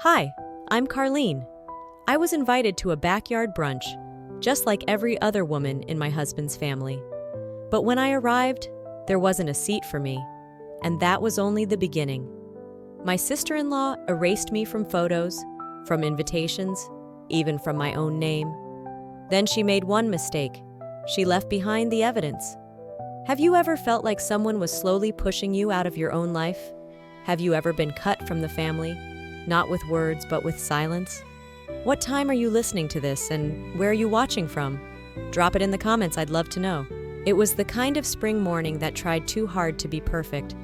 Hi, I'm Carleen. I was invited to a backyard brunch, just like every other woman in my husband's family. But when I arrived, there wasn't a seat for me, and that was only the beginning. My sister-in-law erased me from photos, from invitations, even from my own name. Then she made one mistake. She left behind the evidence. Have you ever felt like someone was slowly pushing you out of your own life? Have you ever been cut from the family? Not with words, but with silence? What time are you listening to this, and where are you watching from? Drop it in the comments, I'd love to know. It was the kind of spring morning that tried too hard to be perfect.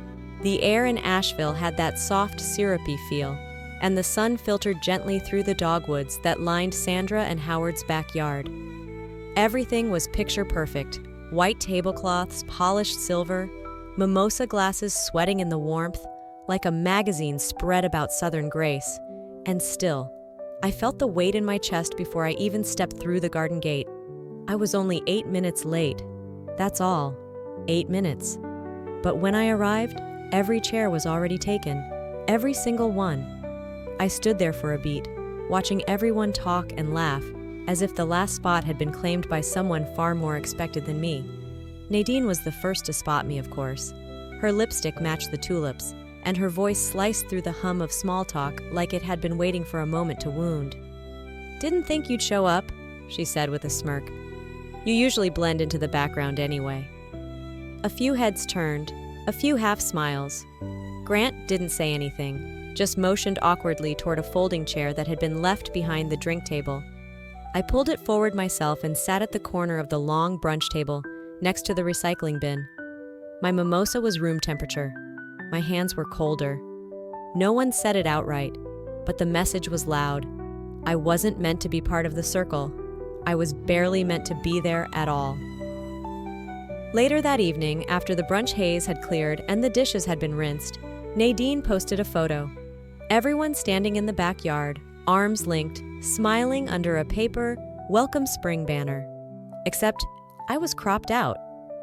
The air in Asheville had that soft, syrupy feel, and the sun filtered gently through the dogwoods that lined Sandra and Howard's backyard. Everything was picture perfect. White tablecloths, polished silver, mimosa glasses sweating in the warmth, like a magazine spread about Southern grace. And still, I felt the weight in my chest before I even stepped through the garden gate. I was only 8 minutes late. That's all. 8 minutes. But when I arrived, every chair was already taken. Every single one. I stood there for a beat, watching everyone talk and laugh, as if the last spot had been claimed by someone far more expected than me. Nadine was the first to spot me, of course. Her lipstick matched the tulips, and her voice sliced through the hum of small talk like it had been waiting for a moment to wound. "Didn't think you'd show up," she said with a smirk. "You usually blend into the background anyway." A few heads turned, a few half smiles. Grant didn't say anything, just motioned awkwardly toward a folding chair that had been left behind the drink table. I pulled it forward myself and sat at the corner of the long brunch table, next to the recycling bin. My mimosa was room temperature. My hands were colder. No one said it outright, but the message was loud. I wasn't meant to be part of the circle. I was barely meant to be there at all. Later that evening, after the brunch haze had cleared and the dishes had been rinsed, Nadine posted a photo. Everyone standing in the backyard, arms linked, smiling under a paper "Welcome Spring" banner. Except I was cropped out.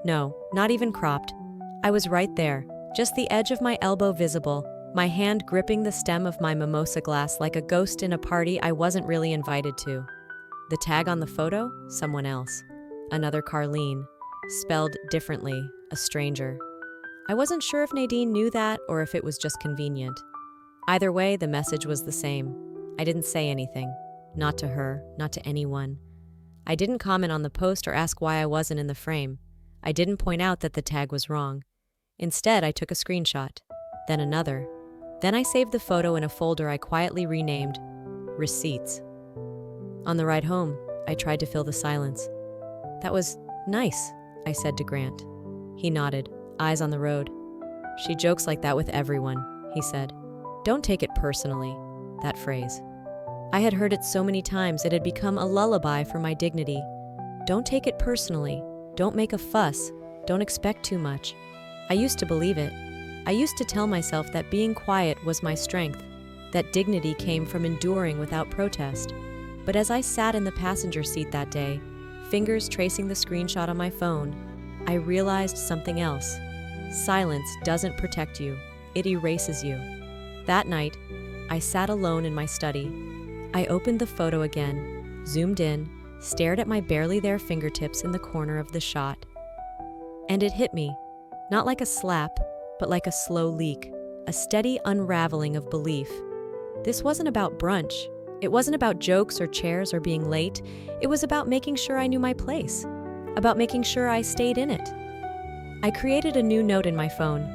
No, not even cropped. I was right there, just the edge of my elbow visible, my hand gripping the stem of my mimosa glass like a ghost in a party I wasn't really invited to. The tag on the photo? Someone else. Another Carleen, spelled differently, a stranger. I wasn't sure if Nadine knew that or if it was just convenient. Either way, the message was the same. I didn't say anything. Not to her, not to anyone. I didn't comment on the post or ask why I wasn't in the frame. I didn't point out that the tag was wrong. Instead, I took a screenshot, then another. Then I saved the photo in a folder I quietly renamed Receipts. On the ride home, I tried to fill the silence. "That was nice," I said to Grant. He nodded, eyes on the road. "She jokes like that with everyone," he said. "Don't take it personally," that phrase. I had heard it so many times it had become a lullaby for my dignity. Don't take it personally. Don't make a fuss. Don't expect too much. I used to believe it. I used to tell myself that being quiet was my strength, that dignity came from enduring without protest. But as I sat in the passenger seat that day, fingers tracing the screenshot on my phone, I realized something else. Silence doesn't protect you. It erases you. That night, I sat alone in my study. I opened the photo again, zoomed in, stared at my barely there fingertips in the corner of the shot. And it hit me. Not like a slap, but like a slow leak, a steady unraveling of belief. This wasn't about brunch. It wasn't about jokes or chairs or being late. It was about making sure I knew my place, about making sure I stayed in it. I created a new note in my phone.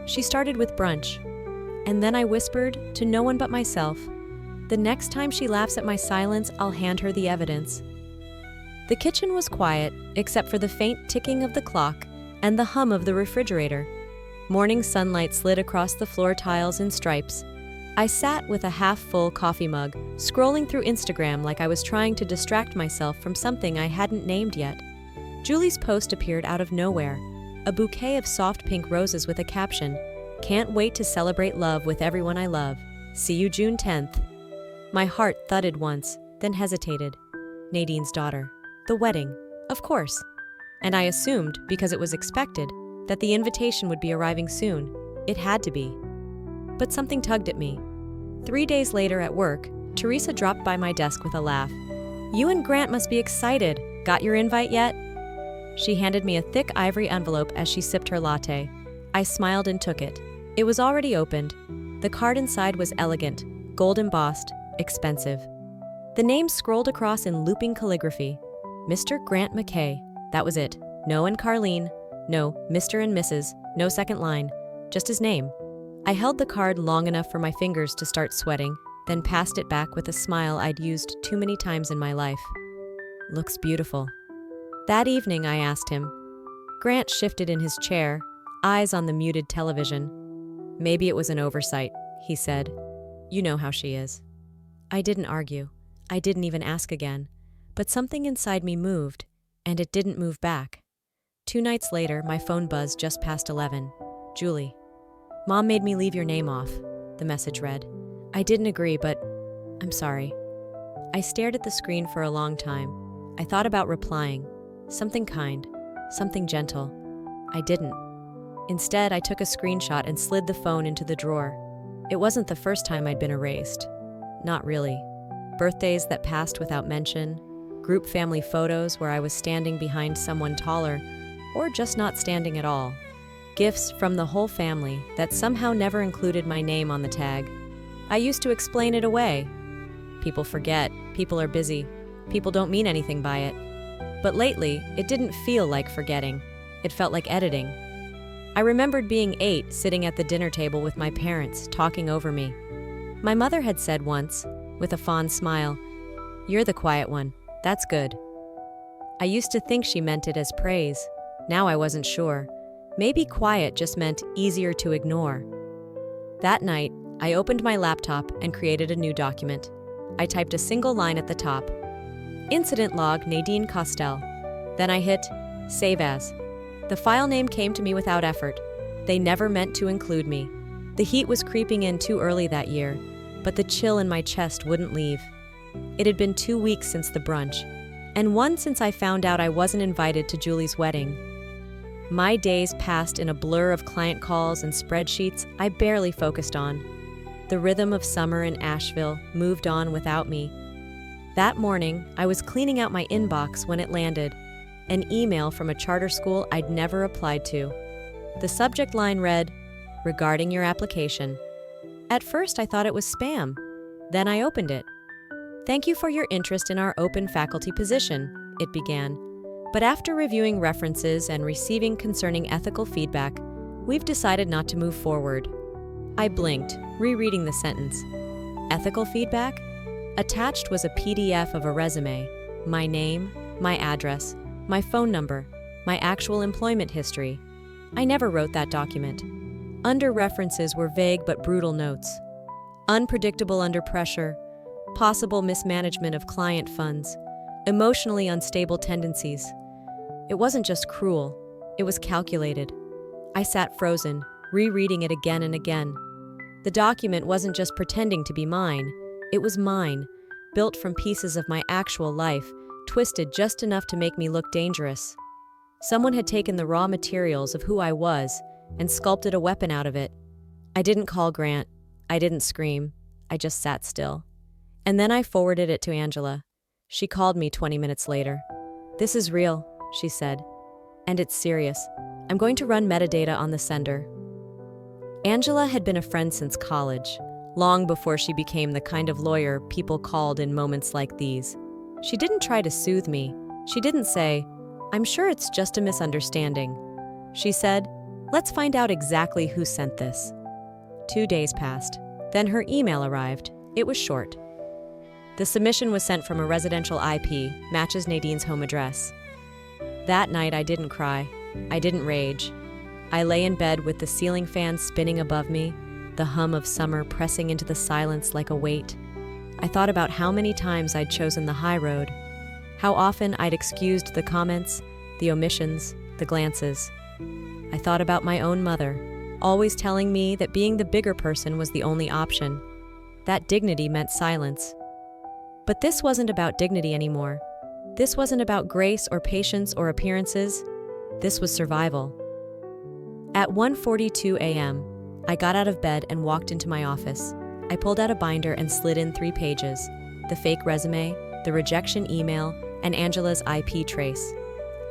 She started with brunch, and then I whispered to no one but myself, "The next time she laughs at my silence, I'll hand her the evidence." The kitchen was quiet, except for the faint ticking of the clock and the hum of the refrigerator. Morning sunlight slid across the floor tiles in stripes. I sat with a half-full coffee mug, scrolling through Instagram like I was trying to distract myself from something I hadn't named yet. Julie's post appeared out of nowhere, a bouquet of soft pink roses with a caption, "Can't wait to celebrate love with everyone I love. See you June 10th. My heart thudded once, then hesitated. Nadine's daughter. The wedding. Of course. And I assumed, because it was expected, that the invitation would be arriving soon. It had to be. But something tugged at me. 3 days later at work, Teresa dropped by my desk with a laugh. "You and Grant must be excited. Got your invite yet?" She handed me a thick ivory envelope as she sipped her latte. I smiled and took it. It was already opened. The card inside was elegant, gold embossed, expensive. The name scrolled across in looping calligraphy. Mr. Grant McKay. That was it. No and Carleen. No, Mr. and Mrs. No second line. Just his name. I held the card long enough for my fingers to start sweating, then passed it back with a smile I'd used too many times in my life. "Looks beautiful." That evening, I asked him. Grant shifted in his chair, eyes on the muted television. "Maybe it was an oversight," he said. "You know how she is." I didn't argue. I didn't even ask again. But something inside me moved, and it didn't move back. 2 nights later, my phone buzzed just past 11. "Julie. Mom made me leave your name off," the message read. I didn't agree, but I'm sorry. I stared at the screen for a long time. I thought about replying. Something kind, something gentle. I didn't. Instead, I took a screenshot and slid the phone into the drawer. It wasn't the first time I'd been erased. Not really. Birthdays that passed without mention, group family photos where I was standing behind someone taller, or just not standing at all. Gifts from the whole family that somehow never included my name on the tag. I used to explain it away. People forget, people are busy, people don't mean anything by it. But lately, it didn't feel like forgetting. It felt like editing. I remembered being 8, sitting at the dinner table with my parents, talking over me. My mother had said once, with a fond smile, "You're the quiet one. That's good." I used to think she meant it as praise. Now I wasn't sure. Maybe quiet just meant easier to ignore. That night, I opened my laptop and created a new document. I typed a single line at the top. Incident log Nadine Costel. Then I hit Save As. The file name came to me without effort. They never meant to include me. The heat was creeping in too early that year, but the chill in my chest wouldn't leave. It had been 2 weeks since the brunch, and 1 since I found out I wasn't invited to Julie's wedding. My days passed in a blur of client calls and spreadsheets I barely focused on. The rhythm of summer in Asheville moved on without me. That morning, I was cleaning out my inbox when it landed, an email from a charter school I'd never applied to. The subject line read, "Regarding your application." At first, I thought it was spam. Then I opened it. "Thank you for your interest in our open faculty position," it began. "But after reviewing references and receiving concerning ethical feedback, we've decided not to move forward." I blinked, rereading the sentence. Ethical feedback? Attached was a PDF of a résumé, my name, my address, my phone number, my actual employment history. I never wrote that document. Under references were vague but brutal notes. Unpredictable under pressure, possible mismanagement of client funds, emotionally unstable tendencies. It wasn't just cruel, it was calculated. I sat frozen, rereading it again and again. The document wasn't just pretending to be mine, it was mine, built from pieces of my actual life, twisted just enough to make me look dangerous. Someone had taken the raw materials of who I was and sculpted a weapon out of it. I didn't call Grant. I didn't scream. I just sat still. And then I forwarded it to Angela. She called me 20 minutes later. "This is real," she said. "And it's serious. I'm going to run metadata on the sender." Angela had been a friend since college, long before she became the kind of lawyer people called in moments like these. She didn't try to soothe me. She didn't say, "I'm sure it's just a misunderstanding." She said, "Let's find out exactly who sent this." 2 days passed. Then her email arrived. It was short. The submission was sent from a residential IP, matches Nadine's home address. That night I didn't cry. I didn't rage. I lay in bed with the ceiling fan spinning above me, the hum of summer pressing into the silence like a weight. I thought about how many times I'd chosen the high road, how often I'd excused the comments, the omissions, the glances. I thought about my own mother, always telling me that being the bigger person was the only option. That dignity meant silence. But this wasn't about dignity anymore. This wasn't about grace or patience or appearances. This was survival. At 1:42 a.m., I got out of bed and walked into my office. I pulled out a binder and slid in 3 pages: the fake resume, the rejection email, and Angela's IP trace.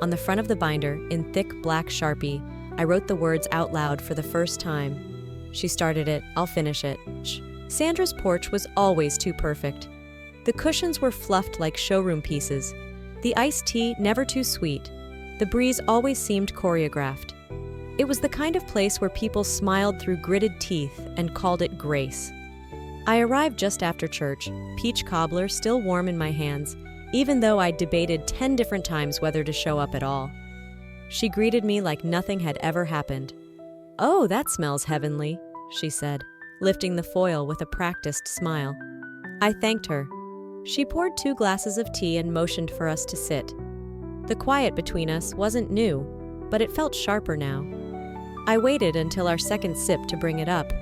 On the front of the binder, in thick black Sharpie, I wrote the words out loud for the first time. She started it, I'll finish it. Sandra's porch was always too perfect. The cushions were fluffed like showroom pieces. The iced tea never too sweet. The breeze always seemed choreographed. It was the kind of place where people smiled through gritted teeth and called it grace. I arrived just after church, peach cobbler still warm in my hands, even though I'd debated 10 different times whether to show up at all. She greeted me like nothing had ever happened. "Oh, that smells heavenly," she said, lifting the foil with a practiced smile. I thanked her. She poured 2 glasses of tea and motioned for us to sit. The quiet between us wasn't new, but it felt sharper now. I waited until our second sip to bring it up.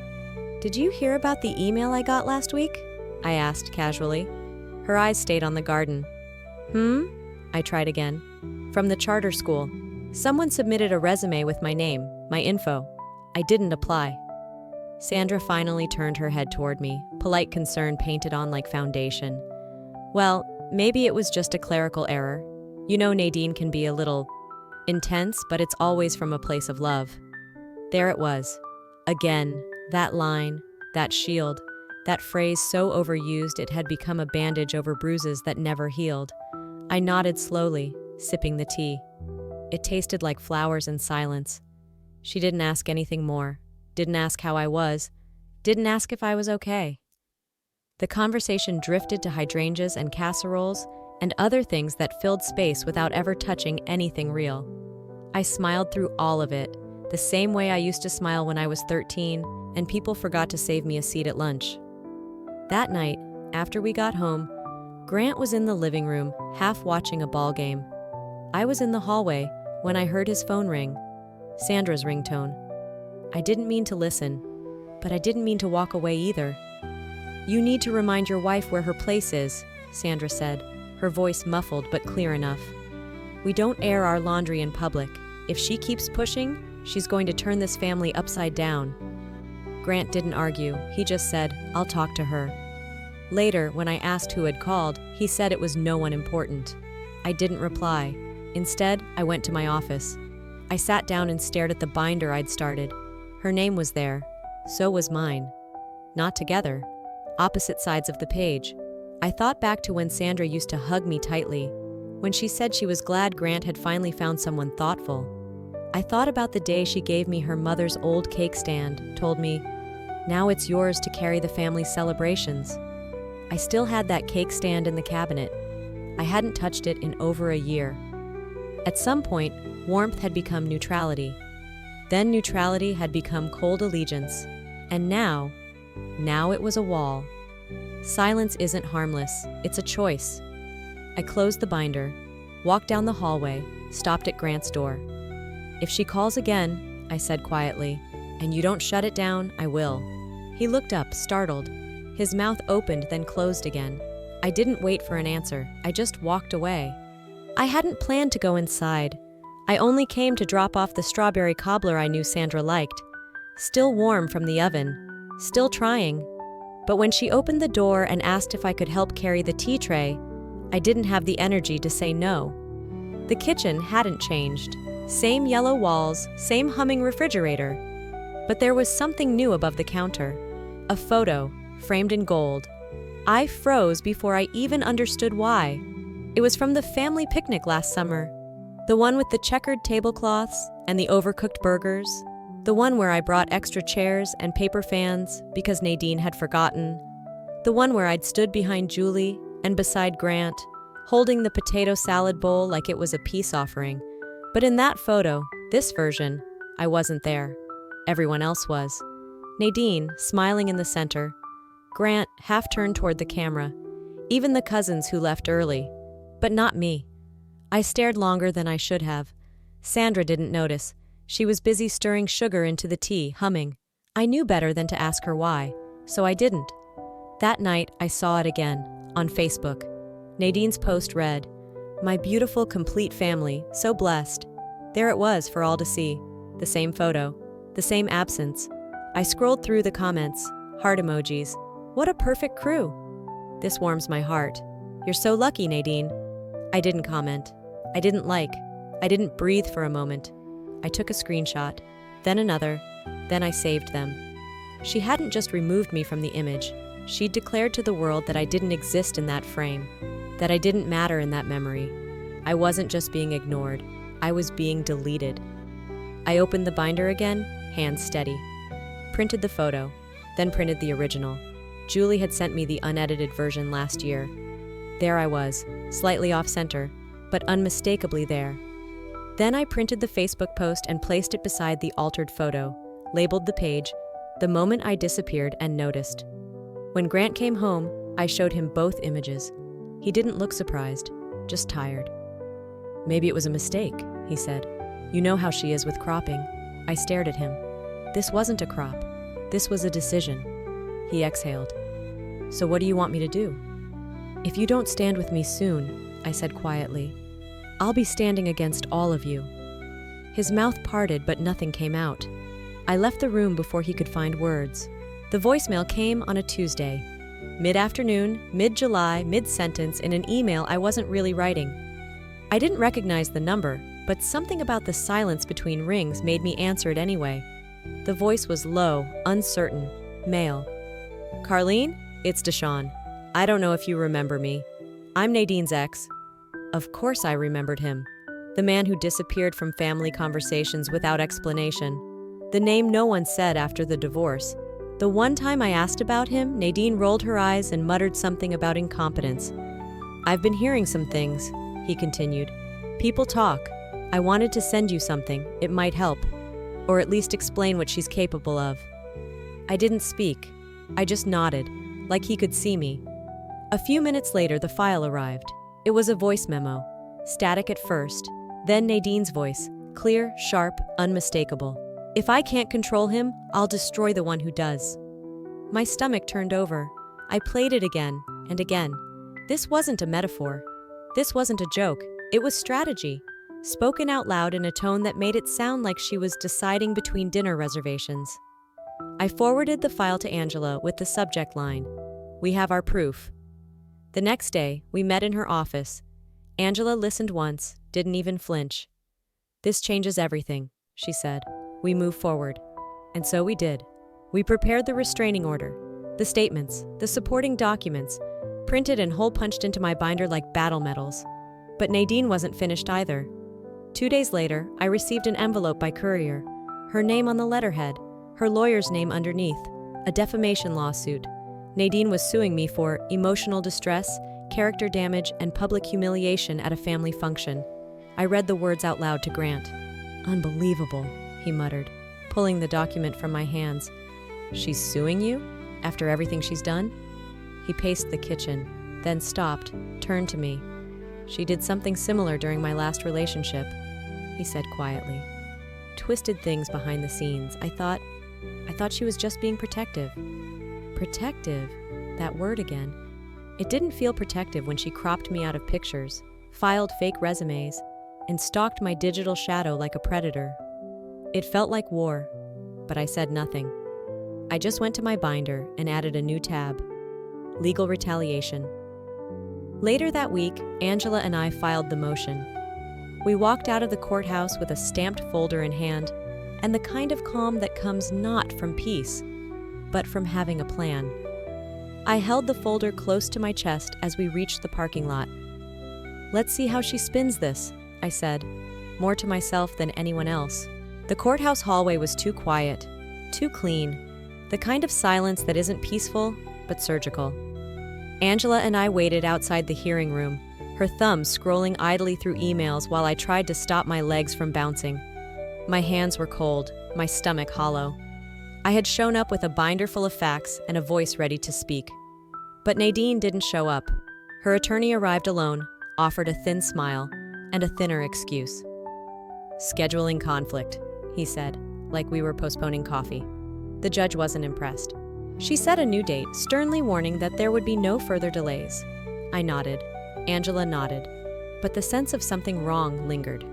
"Did you hear about the email I got last week?" I asked casually. Her eyes stayed on the garden. I tried again. "From the charter school. Someone submitted a resume with my name, my info. I didn't apply." Sandra finally turned her head toward me, polite concern painted on like foundation. "Well, maybe it was just a clerical error. You know Nadine can be a little intense, but it's always from a place of love." There it was. Again, that line, that shield, that phrase so overused it had become a bandage over bruises that never healed. I nodded slowly, sipping the tea. It tasted like flowers and silence. She didn't ask anything more, didn't ask how I was, didn't ask if I was okay. The conversation drifted to hydrangeas and casseroles and other things that filled space without ever touching anything real. I smiled through all of it, the same way I used to smile when I was 13 and people forgot to save me a seat at lunch. That night, after we got home, Grant was in the living room, half watching a ball game. I was in the hallway when I heard his phone ring, Sandra's ringtone. I didn't mean to listen, but I didn't mean to walk away either. "You need to remind your wife where her place is," Sandra said, her voice muffled but clear enough. "We don't air our laundry in public. If she keeps pushing, she's going to turn this family upside down." Grant didn't argue, he just said, "I'll talk to her." Later, when I asked who had called, he said it was no one important. I didn't reply. Instead, I went to my office. I sat down and stared at the binder I'd started. Her name was there. So was mine. Not together. Opposite sides of the page. I thought back to when Sandra used to hug me tightly, when she said she was glad Grant had finally found someone thoughtful. I thought about the day she gave me her mother's old cake stand, told me, "Now it's yours to carry the family celebrations." I still had that cake stand in the cabinet. I hadn't touched it in over a year. At some point, warmth had become neutrality. Then neutrality had become cold allegiance. And now it was a wall. Silence isn't harmless, it's a choice. I closed the binder, walked down the hallway, stopped at Grant's door. "If she calls again," I said quietly, "and you don't shut it down, I will." He looked up, startled. His mouth opened, then closed again. I didn't wait for an answer, I just walked away. I hadn't planned to go inside. I only came to drop off the strawberry cobbler I knew Sandra liked. Still warm from the oven, still trying. But when she opened the door and asked if I could help carry the tea tray, I didn't have the energy to say no. The kitchen hadn't changed. Same yellow walls, same humming refrigerator. But there was something new above the counter. A photo, framed in gold. I froze before I even understood why. It was from the family picnic last summer. The one with the checkered tablecloths and the overcooked burgers. The one where I brought extra chairs and paper fans because Nadine had forgotten. The one where I'd stood behind Julie and beside Grant, holding the potato salad bowl like it was a peace offering. But in that photo, this version, I wasn't there. Everyone else was. Nadine, smiling in the center. Grant, half turned toward the camera. Even the cousins who left early. But not me. I stared longer than I should have. Sandra didn't notice. She was busy stirring sugar into the tea, humming. I knew better than to ask her why, so I didn't. That night, I saw it again, on Facebook. Nadine's post read, "My beautiful, complete family, so blessed." There it was for all to see. The same photo, the same absence. I scrolled through the comments, heart emojis. What a perfect crew. This warms my heart. You're so lucky, Nadine. I didn't comment. I didn't like. I didn't breathe for a moment. I took a screenshot, then another, then I saved them. She hadn't just removed me from the image. She'd declared to the world that I didn't exist in that frame, that I didn't matter in that memory. I wasn't just being ignored. I was being deleted. I opened the binder again, hands steady. Printed the photo, then printed the original. Julie had sent me the unedited version last year. There I was, slightly off-center, but unmistakably there. Then I printed the Facebook post and placed it beside the altered photo, labeled the page, "The moment I disappeared and noticed." When Grant came home, I showed him both images. He didn't look surprised, just tired. "Maybe it was a mistake," he said. "You know how she is with cropping." I stared at him. This wasn't a crop. This was a decision. He exhaled. "So what do you want me to do?" "If you don't stand with me soon," I said quietly, "I'll be standing against all of you." His mouth parted, but nothing came out. I left the room before he could find words. The voicemail came on a Tuesday. Mid-afternoon, mid-July, mid-sentence, in an email I wasn't really writing. I didn't recognize the number, but something about the silence between rings made me answer it anyway. The voice was low, uncertain, male. "Carleen, it's Deshawn. I don't know if you remember me. I'm Nadine's ex." Of course I remembered him. The man who disappeared from family conversations without explanation. The name no one said after the divorce. The one time I asked about him, Nadine rolled her eyes and muttered something about incompetence. "I've been hearing some things," he continued. "People talk. I wanted to send you something. It might help. Or at least explain what she's capable of." I didn't speak. I just nodded, like he could see me. A few minutes later, the file arrived. It was a voice memo, static at first, then Nadine's voice, clear, sharp, unmistakable. "If I can't control him, I'll destroy the one who does." My stomach turned over. I played it again and again. This wasn't a metaphor. This wasn't a joke. It was strategy, spoken out loud in a tone that made it sound like she was deciding between dinner reservations. I forwarded the file to Angela with the subject line, "We have our proof." The next day, we met in her office. Angela listened once, didn't even flinch. "This changes everything," she said. "We move forward." And so we did. We prepared the restraining order, the statements, the supporting documents, printed and hole-punched into my binder like battle medals. But Nadine wasn't finished either. 2 days later, I received an envelope by courier. Her name on the letterhead, her lawyer's name underneath, a defamation lawsuit. Nadine was suing me for emotional distress, character damage, and public humiliation at a family function. I read the words out loud to Grant. "Unbelievable," he muttered, pulling the document from my hands. "She's suing you? After everything she's done?" He paced the kitchen, then stopped, turned to me. "She did something similar during my last relationship," he said quietly. "Twisted things behind the scenes. I thought she was just being protective." Protective? That word again. It didn't feel protective when she cropped me out of pictures, filed fake resumes, and stalked my digital shadow like a predator. It felt like war, but I said nothing. I just went to my binder and added a new tab. Legal retaliation. Later that week, Angela and I filed the motion. We walked out of the courthouse with a stamped folder in hand, and the kind of calm that comes not from peace, but from having a plan. I held the folder close to my chest as we reached the parking lot. "Let's see how she spins this," I said, more to myself than anyone else. The courthouse hallway was too quiet, too clean, the kind of silence that isn't peaceful, but surgical. Angela and I waited outside the hearing room, her thumbs scrolling idly through emails while I tried to stop my legs from bouncing. My hands were cold, my stomach hollow. I had shown up with a binder full of facts and a voice ready to speak. But Nadine didn't show up. Her attorney arrived alone, offered a thin smile, and a thinner excuse. "Scheduling conflict," he said, like we were postponing coffee. The judge wasn't impressed. She set a new date, sternly warning that there would be no further delays. I nodded. Angela nodded. But the sense of something wrong lingered.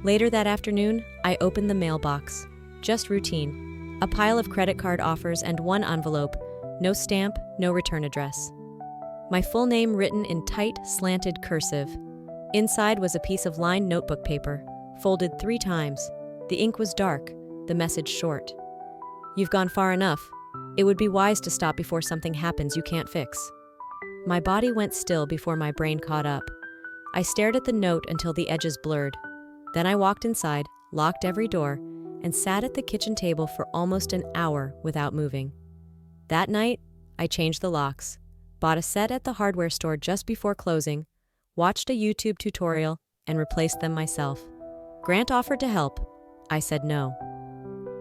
Later that afternoon, I opened the mailbox. Just routine. A pile of credit card offers and one envelope, No stamp, no return address. My full name written in tight, slanted cursive. Inside was a piece of lined notebook paper, folded 3 times. The ink was dark, the message short. You've gone far enough. It would be wise to stop before something happens you can't fix. My body went still before my brain caught up. I stared at the note until the edges blurred. Then I walked inside, locked every door, and sat at the kitchen table for almost an hour without moving. That night, I changed the locks, bought a set at the hardware store just before closing, watched a YouTube tutorial, and replaced them myself. Grant offered to help. I said no.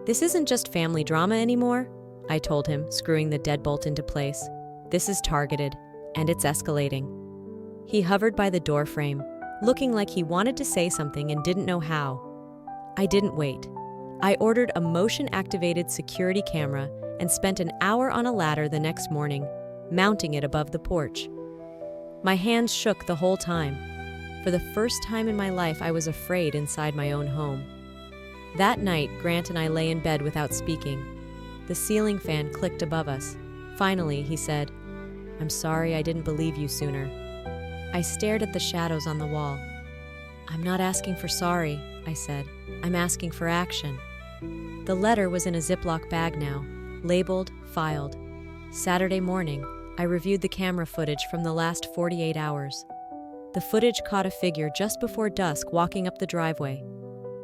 This isn't just family drama anymore, I told him, screwing the deadbolt into place. This is targeted, and it's escalating. He hovered by the doorframe, looking like he wanted to say something and didn't know how. I didn't wait. I ordered a motion-activated security camera and spent an hour on a ladder the next morning, mounting it above the porch. My hands shook the whole time. For the first time in my life, I was afraid inside my own home. That night, Grant and I lay in bed without speaking. The ceiling fan clicked above us. Finally, he said, "I'm sorry I didn't believe you sooner." I stared at the shadows on the wall. "I'm not asking for sorry," I said. "I'm asking for action." The letter was in a Ziploc bag now, labeled, filed. Saturday morning, I reviewed the camera footage from the last 48 hours. The footage caught a figure just before dusk walking up the driveway.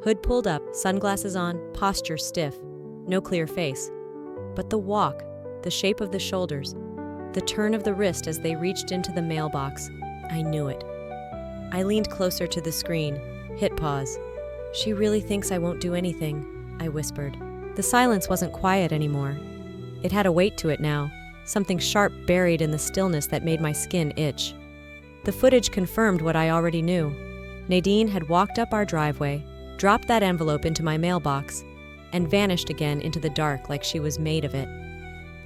Hood pulled up, sunglasses on, posture stiff, no clear face. But the walk, the shape of the shoulders, the turn of the wrist as they reached into the mailbox, I knew it. I leaned closer to the screen, hit pause. "She really thinks I won't do anything," I whispered. The silence wasn't quiet anymore. It had a weight to it now, something sharp buried in the stillness that made my skin itch. The footage confirmed what I already knew. Nadine had walked up our driveway, dropped that envelope into my mailbox, and vanished again into the dark like she was made of it.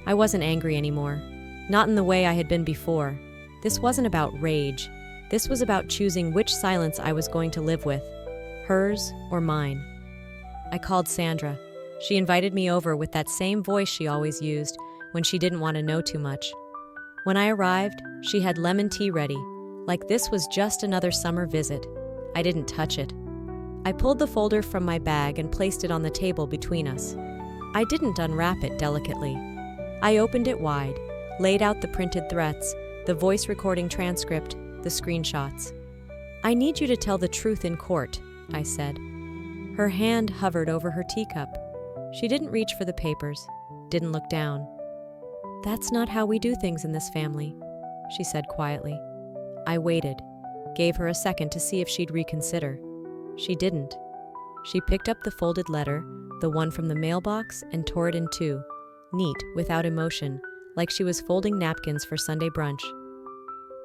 I wasn't angry anymore, not in the way I had been before. This wasn't about rage. This was about choosing which silence I was going to live with, hers or mine. I called Sandra. She invited me over with that same voice she always used when she didn't want to know too much. When I arrived, she had lemon tea ready, like this was just another summer visit. I didn't touch it. I pulled the folder from my bag and placed it on the table between us. I didn't unwrap it delicately. I opened it wide, laid out the printed threats, the voice recording transcript, the screenshots. "I need you to tell the truth in court," I said. Her hand hovered over her teacup. She didn't reach for the papers, didn't look down. "That's not how we do things in this family," she said quietly. I waited, gave her a second to see if she'd reconsider. She didn't. She picked up the folded letter, the one from the mailbox, and tore it in two, neat, without emotion, like she was folding napkins for Sunday brunch.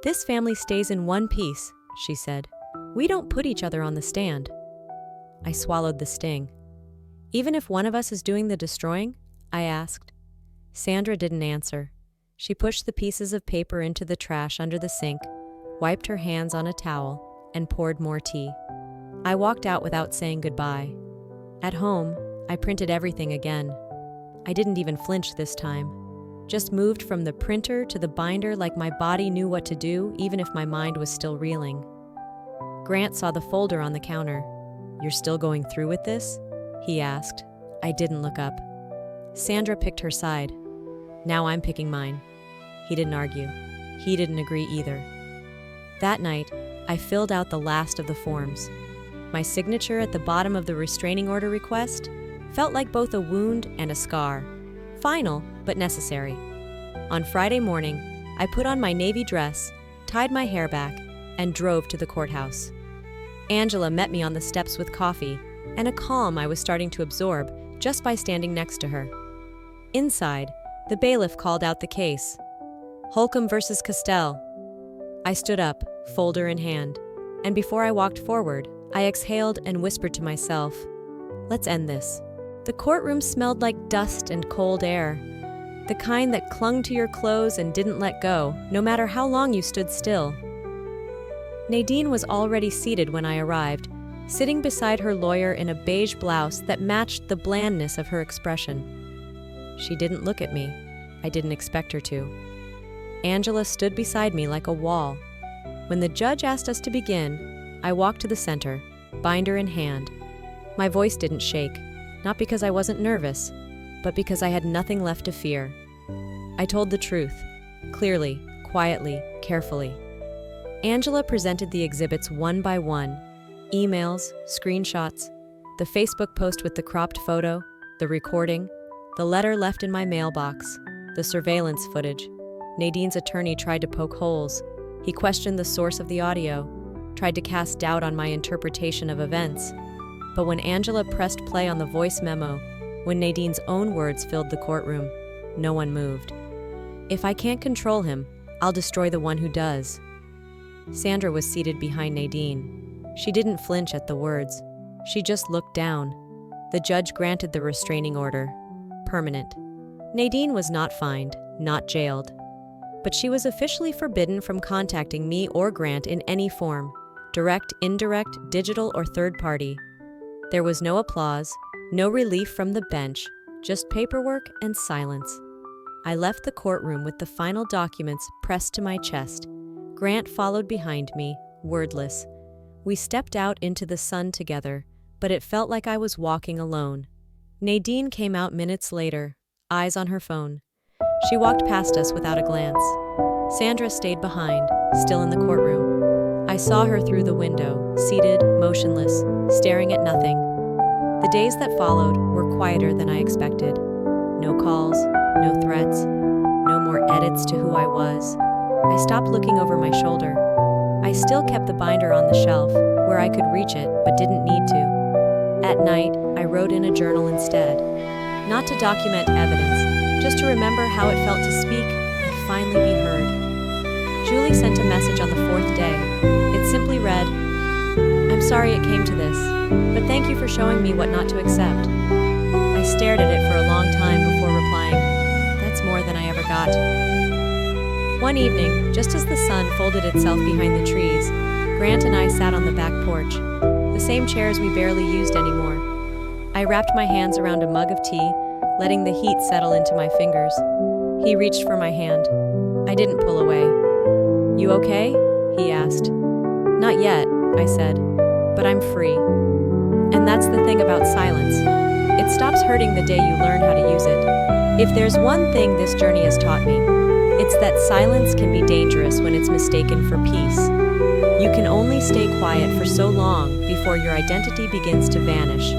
"This family stays in one piece," she said. "We don't put each other on the stand." I swallowed the sting. "Even if one of us is doing the destroying?" I asked. Sandra didn't answer. She pushed the pieces of paper into the trash under the sink, wiped her hands on a towel, and poured more tea. I walked out without saying goodbye. At home, I printed everything again. I didn't even flinch this time. Just moved from the printer to the binder like my body knew what to do, even if my mind was still reeling. Grant saw the folder on the counter. "You're still going through with this?" he asked. I didn't look up. Sandra picked her side. Now I'm picking mine. He didn't argue. He didn't agree either. That night, I filled out the last of the forms. My signature at the bottom of the restraining order request felt like both a wound and a scar. Final, but necessary. On Friday morning, I put on my navy dress, tied my hair back, and drove to the courthouse. Angela met me on the steps with coffee, and a calm I was starting to absorb just by standing next to her. Inside, the bailiff called out the case. Holcomb versus Castell. I stood up, folder in hand, and before I walked forward, I exhaled and whispered to myself, "Let's end this." The courtroom smelled like dust and cold air, the kind that clung to your clothes and didn't let go, no matter how long you stood still. Nadine was already seated when I arrived, sitting beside her lawyer in a beige blouse that matched the blandness of her expression. She didn't look at me. I didn't expect her to. Angela stood beside me like a wall. When the judge asked us to begin, I walked to the center, binder in hand. My voice didn't shake, not because I wasn't nervous, but because I had nothing left to fear. I told the truth, clearly, quietly, carefully. Angela presented the exhibits one by one: emails, screenshots, the Facebook post with the cropped photo, the recording, the letter left in my mailbox, the surveillance footage. Nadine's attorney tried to poke holes. He questioned the source of the audio, tried to cast doubt on my interpretation of events. But when Angela pressed play on the voice memo, when Nadine's own words filled the courtroom, no one moved. If I can't control him, I'll destroy the one who does. Sandra was seated behind Nadine. She didn't flinch at the words. She just looked down. The judge granted the restraining order. Permanent. Nadine was not fined, not jailed. But she was officially forbidden from contacting me or Grant in any form, direct, indirect, digital, or third party. There was no applause, no relief from the bench, just paperwork and silence. I left the courtroom with the final documents pressed to my chest. Grant followed behind me, wordless. We stepped out into the sun together, but it felt like I was walking alone. Nadine came out minutes later, eyes on her phone. She walked past us without a glance. Sandra stayed behind, still in the courtroom. I saw her through the window, seated, motionless, staring at nothing. The days that followed were quieter than I expected. No calls, no threats, no more edits to who I was. I stopped looking over my shoulder. I still kept the binder on the shelf, where I could reach it but didn't need to. At night, I wrote in a journal instead. Not to document evidence, just to remember how it felt to speak and finally be heard. Julie sent a message on the 4th day. It simply read, "I'm sorry it came to this, but thank you for showing me what not to accept." I stared at it for a long time before replying, "That's more than I ever got." One evening, just as the sun folded itself behind the trees, Grant and I sat on the back porch, the same chairs we barely used anymore. I wrapped my hands around a mug of tea, letting the heat settle into my fingers. He reached for my hand. I didn't pull away. "You okay?" he asked. "Not yet," I said, "but I'm free." And that's the thing about silence. It stops hurting the day you learn how to use it. If there's one thing this journey has taught me, it's that silence can be dangerous when it's mistaken for peace. You can only stay quiet for so long before your identity begins to vanish,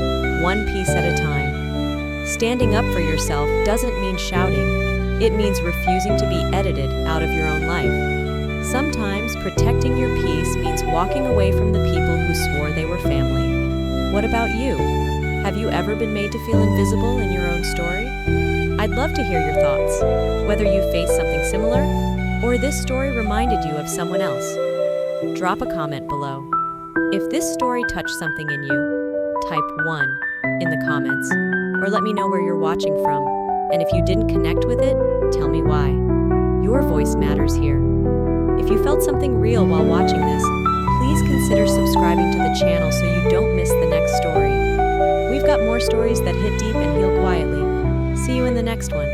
one piece at a time. Standing up for yourself doesn't mean shouting. It means refusing to be edited out of your own life. Sometimes protecting your peace means walking away from the people who swore they were family. What about you? Have you ever been made to feel invisible in your own story? I'd love to hear your thoughts, whether you faced something similar or this story reminded you of someone else. Drop a comment below. If this story touched something in you, type 1 in the comments, or let me know where you're watching from. And if you didn't connect with it, tell me why. Your voice matters here. If you felt something real while watching this, please consider subscribing to the channel so you don't miss the next story. We've got more stories that hit deep and heal quietly. See you in the next one.